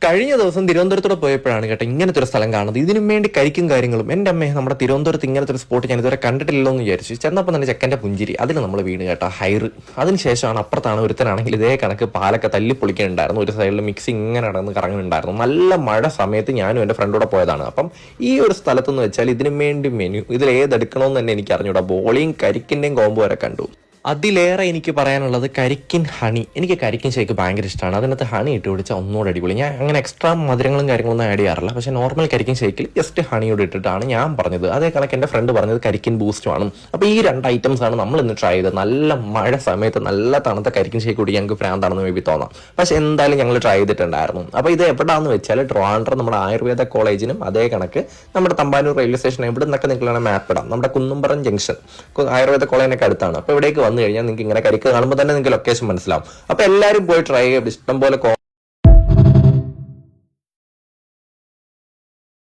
കഴിഞ്ഞ ദിവസം തിരുവനന്തപുരത്തോടെ പോയപ്പോഴാണ് കേട്ടോ ഇങ്ങനത്തെ ഒരു സ്ഥലം കാണുന്നത്. ഇതിനും വേണ്ടി കരിക്കും കാര്യങ്ങളും. എൻ്റെ അമ്മേ, നമ്മുടെ തിരുവനന്തപുരത്ത് ഇങ്ങനത്തെ ഒരു സ്പോട്ട് ഞാൻ ഇതുവരെ കണ്ടിട്ടില്ലല്ലോ എന്ന് വിചാരിച്ചു. ചെന്നപ്പോൾ തന്നെ ചെക്കൻ്റെ പുഞ്ചിരി, അതിൽ നമ്മൾ വീണ് കേട്ടോ ഹൈറ്. അതിനുശേഷമാണ് അപ്പുറത്താണ് ഒരുത്തനാണെങ്കിൽ ഇതേ കണക്ക് പാലൊക്കെ തല്ലി പൊളിക്കുന്നുണ്ടായിരുന്നു. ഒരു സൈഡിൽ മിക്സി ഇങ്ങനെ നടന്ന് കറങ്ങുന്നുണ്ടായിരുന്നു. നല്ല മഴ സമയത്ത് ഞാനും എൻ്റെ ഫ്രണ്ടോടെ പോയതാണ്. അപ്പം ഈ ഒരു സ്ഥലത്തെന്ന് വെച്ചാൽ ഇതിനും വേണ്ടി മെനു ഇതിൽ ഏതെടുക്കണമെന്ന് തന്നെ എനിക്ക് അറിഞ്ഞൂടാ. ബോളിയും കരിക്കിൻ്റെയും കോമ്പോ വരെ കണ്ടു. അതിലേറെ എനിക്ക് പറയാനുള്ളത് കരിക്കിൻ ഹണി. എനിക്ക് കരിക്കിൻ ഷേക്ക് ഭയങ്കര ഇഷ്ടമാണ്. അതിനകത്ത് ഹണി ഇട്ട് പിടിച്ചാൽ ഒന്നുകൂടെ അടിപൊളി. ഞാൻ അങ്ങനെ എക്സ്ട്രാ മധുരങ്ങളും കാര്യങ്ങളൊന്നും ആഡ് ചെയ്യാറില്ല. പക്ഷേ നോർമൽ കരിക്കിൻ ഷേക്കിൽ ജസ്റ്റ് ഹണിയോട് ഇട്ടിട്ടാണ് ഞാൻ പറഞ്ഞത്. അതേ കണക്ക് എൻ്റെ ഫ്രണ്ട് പറഞ്ഞത് കരിക്കിൻ ബൂസ്റ്റുമാണ്. അപ്പോൾ ഈ രണ്ട് ഐറ്റംസ് ആണ് നമ്മൾ ഇന്ന് ട്രൈ ചെയ്തത്. നല്ല മഴ സമയത്ത് നല്ല തണുത്ത കരിക്കിൻ ഷേക്ക് കൂടി ഞങ്ങൾക്ക് ഭ്രാന്താണെന്ന് മേ ബി തോന്നാം. പക്ഷേ എന്തായാലും ഞങ്ങൾ ട്രൈ ചെയ്തിട്ടുണ്ടായിരുന്നു. അപ്പോൾ ഇത് എവിടെയാണെന്ന് വെച്ചാൽ ട്രിവാൻഡ്രം നമ്മുടെ ആയുർവേദ കോളേജിനും അതേ കണക്ക് നമ്മുടെ തമ്പാനൂർ റെയിൽവേ സ്റ്റേഷൻ എവിടെ നിന്നൊക്കെ നിങ്ങളാണ് മാപ്പ് ഇടാം. നമ്മുടെ കുന്നുംപുറം ജംഗ്ഷൻ ആയുർവേദ കോളേജിനൊക്കെ അടുത്താണ്. അപ്പോൾ ഇവിടേക്ക് വന്നു കഴിഞ്ഞാൽ നിങ്ങൾക്ക് ഇങ്ങനെ കരിക്ക് കാണുമ്പോൾ തന്നെ നിങ്ങൾക്ക് ലൊക്കേഷൻ മനസ്സിലാവും. അപ്പോൾ എല്ലാവരും പോയി ട്രൈ ചെയ്യുക. ഇഷ്ടംപോലെ